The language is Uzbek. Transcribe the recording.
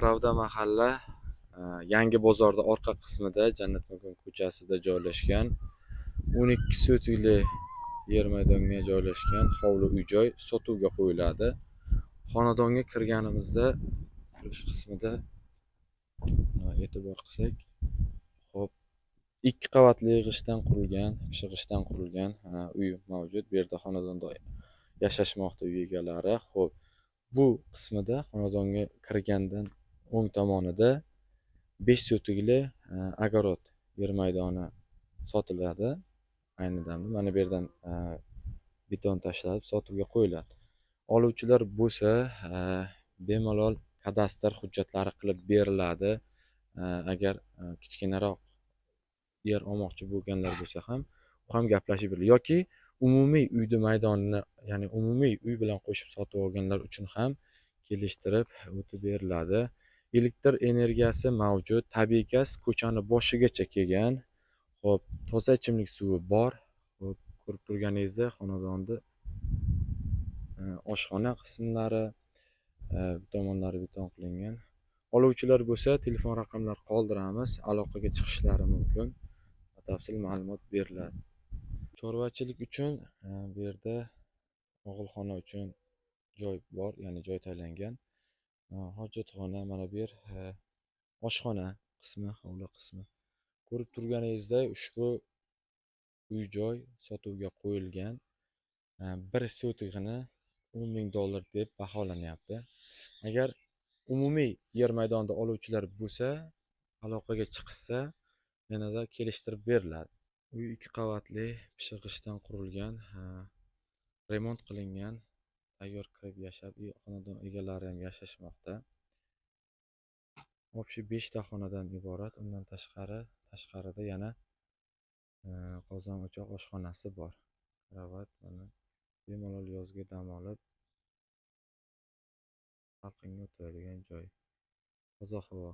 Pravda mahalla Yangi bozorda orqa qismida Jannat Makon ko'chasida joylashgan 12 sotikli yer maydonga joylashgan hovli uy-joy sotuvga qo'yiladi. Xonadonga kirganimizda kirish qismida e'tibor qilsak, xo'p, 2 qavatli yig'ishdan qurilgan, pishig'ishdan qurilgan uy mavjud. Bu yerda xonadonda yashashmoqda uy egalari. Xo'p, bu qismida xonadonga kirgandan o'ng tomonida 5 sotikli огород yer maydoni sotiladi. Ayni damda mana bu yerdan beton tashlanib sotuvga qo'yiladi. Oluvchilar bo'lsa bemalol kadastr hujjatlari qilib beriladi. Agar kichkinaroq yer olmoqchi bo'lganlar bo'lsa ham, u ham gaplashib beriladi. Yoki umumiy uyni maydonini, ya'ni umumiy uy bilan qo'shib sotib olganlar uchun ham kelishtirib o'tib beriladi. Elektr energiyasi mavjud, tabiiy gaz ko'chani boshigacha kelgan. Xo'p, toza ichimlik suvi bor. Xo'p, ko'rib turganingizda xonadonni oshxona qismlari bu tomonlari beton qilingan. Oluvchilar bo'lsa, telefon raqamlari qoldiramiz, aloqaga chiqishlari mumkin. Batafsil ma'lumot beriladi. Chorvachilik uchun bu yerda og'ilxona uchun joy bor, ya'ni joy tayinlangan. Hojatxona, mana bu yer oshxona qismi, hovli qismi. Ko'rib turganingizda ushbu uy-joy sotuvga qo'yilgan. 1 sotig'ini $10,000 deb baholanyapti. Agar umumiy yer maydonida oluvchilar bo'lsa, aloqaga chiqishsa, yanada kelishtirib beriladi. Uy 2 qavatli, pishig'ishdan qurilgan, remont qilingan, tayyor kirib yashab, xonadon egalari ham yashashmoqda. Общий 5 ta xonadan iborat. Undan tashqarida yana qozon, o'choq, oshxonasi bor. Karavot, mana bemalol yozga dam olib salqinga o'tiradigan joy. Toza havo.